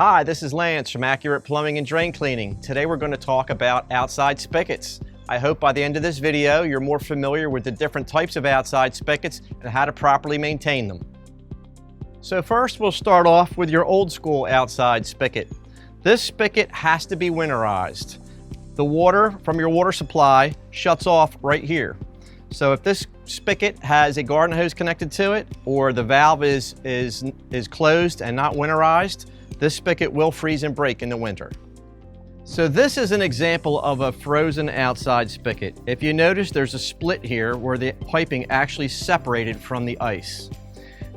Hi, this is Lance from Accurate Plumbing and Drain Cleaning. Today we're going to talk about outside spigots. I hope by the end of this video you're more familiar with the different types of outside spigots and how to properly maintain them. So first we'll start off with your old school outside spigot. This spigot has to be winterized. The water from your water supply shuts off right here. So if this spigot has a garden hose connected to it, or the valve is closed and not winterized, this spigot will freeze and break in the winter. So this is an example of a frozen outside spigot. If you notice, there's a split here where the piping actually separated from the ice.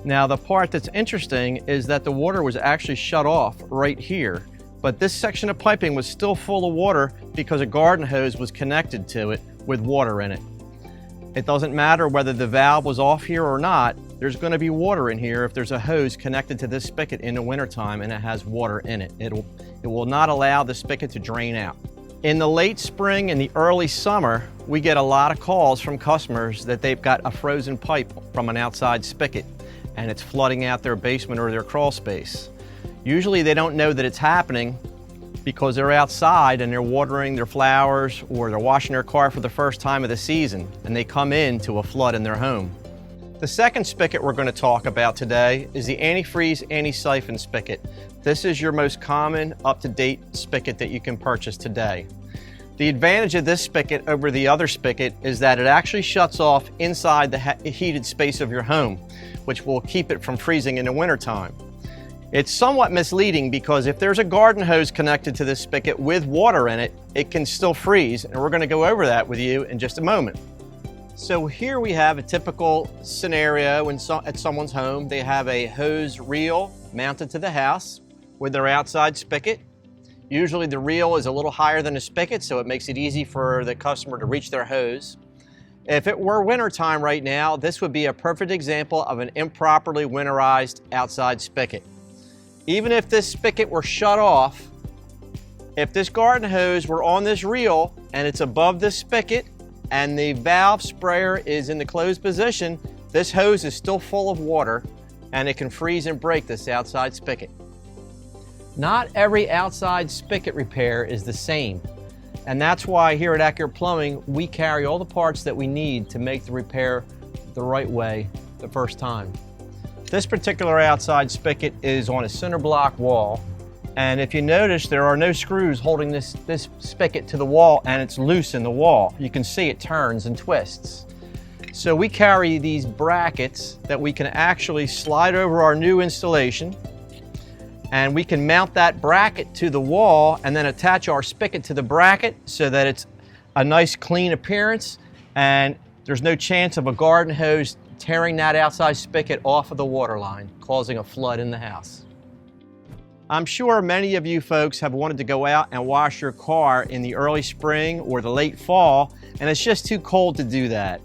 Now the part that's interesting is that the water was actually shut off right here, but this section of piping was still full of water because a garden hose was connected to it with water in it. It doesn't matter whether the valve was off here or not, there's going to be water in here if there's a hose connected to this spigot in the wintertime and it has water in it. It will not allow the spigot to drain out. In the late spring and the early summer, we get a lot of calls from customers that they've got a frozen pipe from an outside spigot and it's flooding out their basement or their crawl space. Usually they don't know that it's happening because they're outside and they're watering their flowers or they're washing their car for the first time of the season and they come into a flood in their home. The second spigot we're going to talk about today is the antifreeze anti-siphon spigot. This is your most common up-to-date spigot that you can purchase today. The advantage of this spigot over the other spigot is that it actually shuts off inside the heated space of your home, which will keep it from freezing in the wintertime. It's somewhat misleading because if there's a garden hose connected to this spigot with water in it, it can still freeze, and we're going to go over that with you in just a moment. So here we have a typical scenario at someone's home. They have a hose reel mounted to the house with their outside spigot. Usually the reel is a little higher than the spigot, so it makes it easy for the customer to reach their hose. If it were wintertime right now, this would be a perfect example of an improperly winterized outside spigot. Even if this spigot were shut off, if this garden hose were on this reel and it's above this spigot and the valve sprayer is in the closed position, this hose is still full of water and it can freeze and break this outside spigot. Not every outside spigot repair is the same, and that's why here at Accurate Plumbing we carry all the parts that we need to make the repair the right way the first time. This particular outside spigot is on a cinder block wall, and if you notice, there are no screws holding this spigot to the wall, and it's loose in the wall. You can see it turns and twists. So we carry these brackets that we can actually slide over our new installation, and we can mount that bracket to the wall and then attach our spigot to the bracket so that it's a nice clean appearance and there's no chance of a garden hose tearing that outside spigot off of the water line, causing a flood in the house. I'm sure many of you folks have wanted to go out and wash your car in the early spring or the late fall, and it's just too cold to do that.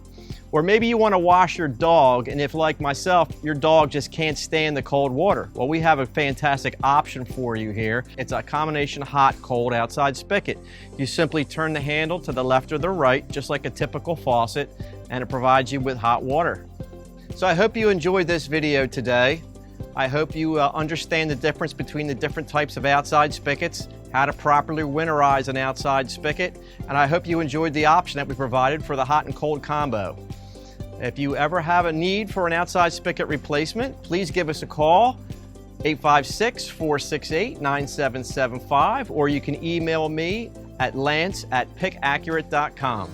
Or maybe you want to wash your dog, and if, like myself, your dog just can't stand the cold water. Well, we have a fantastic option for you here. It's a combination hot-cold outside spigot. You simply turn the handle to the left or the right, just like a typical faucet, and it provides you with hot water. So I hope you enjoyed this video today. I hope you understand the difference between the different types of outside spigots, how to properly winterize an outside spigot, and I hope you enjoyed the option that we provided for the hot and cold combo. If you ever have a need for an outside spigot replacement, please give us a call, 856-468-9775, or you can email me at lance@picaccurate.com.